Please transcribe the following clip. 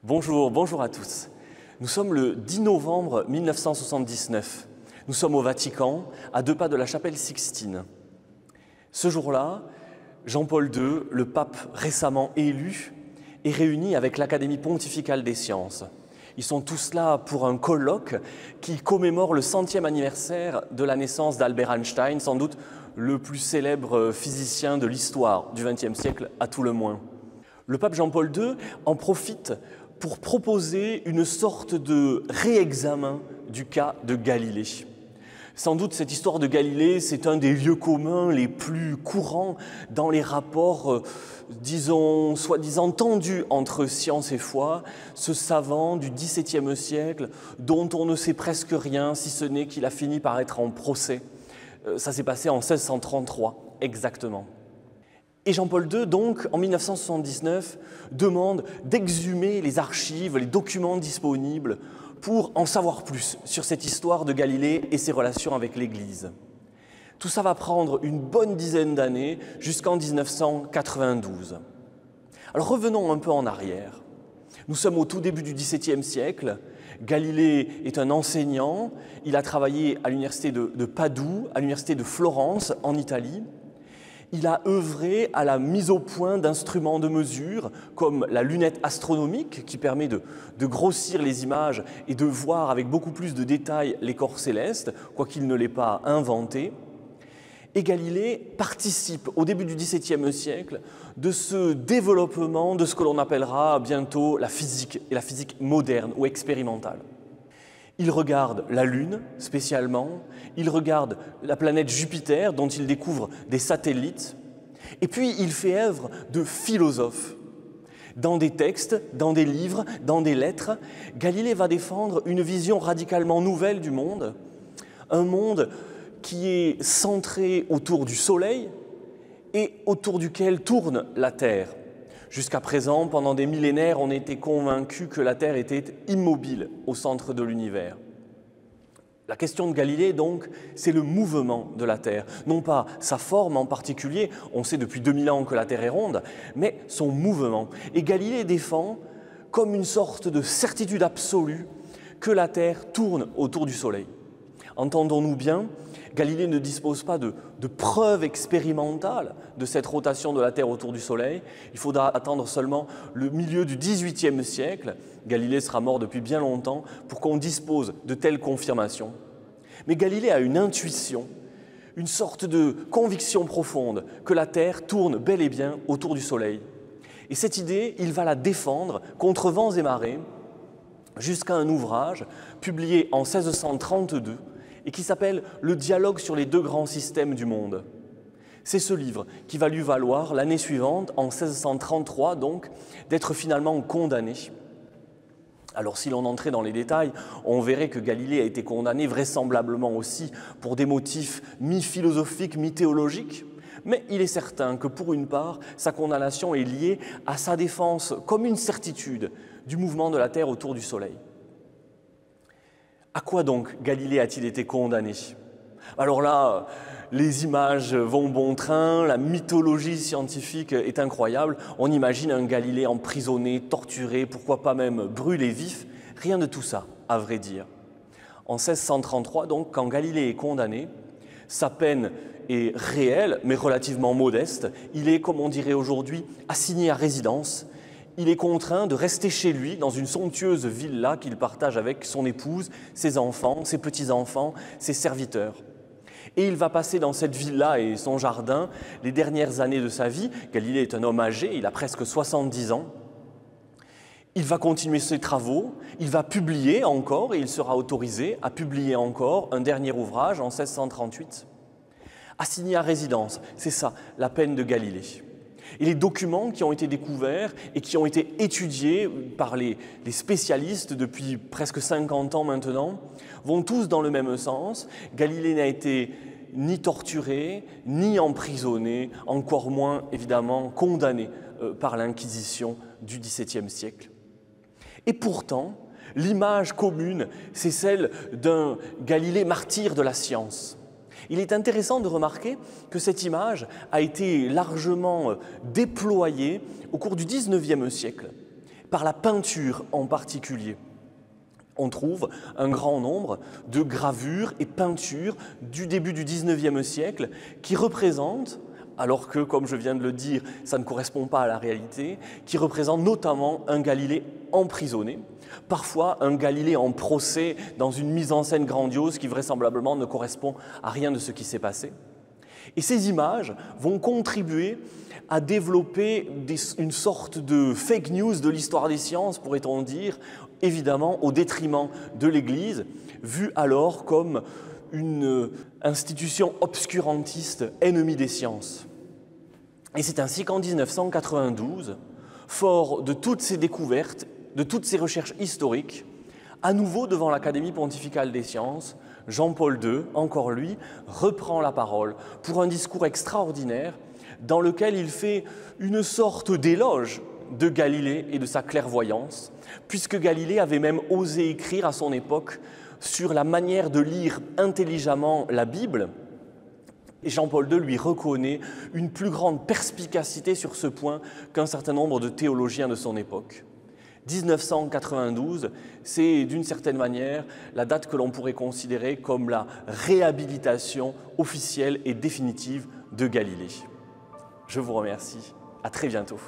Bonjour à tous. Nous sommes le 10 novembre 1979. Nous sommes au Vatican, à 2 pas de la chapelle Sixtine. Ce jour-là, Jean-Paul II, le pape récemment élu, est réuni avec l'Académie pontificale des sciences. Ils sont tous là pour un colloque qui commémore le 100e anniversaire de la naissance d'Albert Einstein, sans doute le plus célèbre physicien de l'histoire du XXe siècle, à tout le moins. Le pape Jean-Paul II en profite pour proposer une sorte de réexamen du cas de Galilée. Sans doute, cette histoire de Galilée, c'est un des lieux communs les plus courants dans les rapports, disons, soi-disant tendus entre science et foi, ce savant du XVIIe siècle dont on ne sait presque rien, si ce n'est qu'il a fini par être en procès. Ça s'est passé en 1633, exactement. Et Jean-Paul II, donc, en 1979, demande d'exhumer les archives, les documents disponibles pour en savoir plus sur cette histoire de Galilée et ses relations avec l'Église. Tout ça va prendre une bonne dizaine d'années jusqu'en 1992. Alors revenons un peu en arrière. Nous sommes au tout début du XVIIe siècle. Galilée est un enseignant. Il a travaillé à l'université de Padoue, à l'université de Florence, en Italie. Il a œuvré à la mise au point d'instruments de mesure comme la lunette astronomique qui permet de grossir les images et de voir avec beaucoup plus de détails les corps célestes, quoiqu'il ne l'ait pas inventé. Et Galilée participe au début du XVIIe siècle de ce développement de ce que l'on appellera bientôt la physique, et la physique moderne ou expérimentale. Il regarde la Lune spécialement, il regarde la planète Jupiter dont il découvre des satellites, et puis il fait œuvre de philosophe. Dans des textes, dans des livres, dans des lettres, Galilée va défendre une vision radicalement nouvelle du monde, un monde qui est centré autour du Soleil et autour duquel tourne la Terre. Jusqu'à présent, pendant des millénaires, on était convaincu que la Terre était immobile au centre de l'univers. La question de Galilée, donc, c'est le mouvement de la Terre. Non pas sa forme en particulier, on sait depuis 2000 ans que la Terre est ronde, mais son mouvement. Et Galilée défend, comme une sorte de certitude absolue, que la Terre tourne autour du Soleil. Entendons-nous bien, Galilée ne dispose pas de preuves expérimentales de cette rotation de la Terre autour du Soleil. Il faudra attendre seulement le milieu du XVIIIe siècle. Galilée sera mort depuis bien longtemps pour qu'on dispose de telles confirmations. Mais Galilée a une intuition, une sorte de conviction profonde que la Terre tourne bel et bien autour du Soleil. Et cette idée, il va la défendre contre vents et marées jusqu'à un ouvrage publié en 1632 et qui s'appelle « Le dialogue sur les deux grands systèmes du monde ». C'est ce livre qui va lui valoir, l'année suivante, en 1633 donc, d'être finalement condamné. Alors si l'on entrait dans les détails, on verrait que Galilée a été condamné vraisemblablement aussi pour des motifs mi-philosophiques, mi-théologiques, mais il est certain que pour une part, sa condamnation est liée à sa défense comme une certitude du mouvement de la Terre autour du Soleil. À quoi donc Galilée a-t-il été condamné? Alors là, les images vont bon train, la mythologie scientifique est incroyable. On imagine un Galilée emprisonné, torturé, pourquoi pas même brûlé vif. Rien de tout ça, à vrai dire. En 1633, donc, quand Galilée est condamné, sa peine est réelle, mais relativement modeste. Il est, comme on dirait aujourd'hui, assigné à résidence. Il est contraint de rester chez lui, dans une somptueuse villa qu'il partage avec son épouse, ses enfants, ses petits-enfants, ses serviteurs. Et il va passer dans cette villa et son jardin les dernières années de sa vie. Galilée est un homme âgé, il a presque 70 ans. Il va continuer ses travaux, il va publier encore, et il sera autorisé à publier encore un dernier ouvrage en 1638. Assigné à résidence, c'est ça, la peine de Galilée. Et les documents qui ont été découverts et qui ont été étudiés par les spécialistes depuis presque 50 ans maintenant vont tous dans le même sens. Galilée n'a été ni torturé, ni emprisonné, encore moins évidemment condamné par l'Inquisition du XVIIe siècle. Et pourtant, l'image commune, c'est celle d'un Galilée martyr de la science. Il est intéressant de remarquer que cette image a été largement déployée au cours du XIXe siècle par la peinture en particulier. On trouve un grand nombre de gravures et peintures du début du XIXe siècle qui représentent, alors que, comme je viens de le dire, ça ne correspond pas à la réalité, qui représentent notamment un Galilée emprisonné, parfois un Galilée en procès dans une mise en scène grandiose qui vraisemblablement ne correspond à rien de ce qui s'est passé. Et ces images vont contribuer à développer une sorte de fake news de l'histoire des sciences, pourrait-on dire, évidemment au détriment de l'Église, vue alors comme une institution obscurantiste ennemie des sciences. Et c'est ainsi qu'en 1992, fort de toutes ces découvertes, de toutes ces recherches historiques, à nouveau devant l'Académie pontificale des sciences, Jean-Paul II, encore lui, reprend la parole pour un discours extraordinaire dans lequel il fait une sorte d'éloge de Galilée et de sa clairvoyance, puisque Galilée avait même osé écrire à son époque sur la manière de lire intelligemment la Bible. Et Jean-Paul II lui reconnaît une plus grande perspicacité sur ce point qu'un certain nombre de théologiens de son époque. 1992, c'est d'une certaine manière la date que l'on pourrait considérer comme la réhabilitation officielle et définitive de Galilée. Je vous remercie. À très bientôt.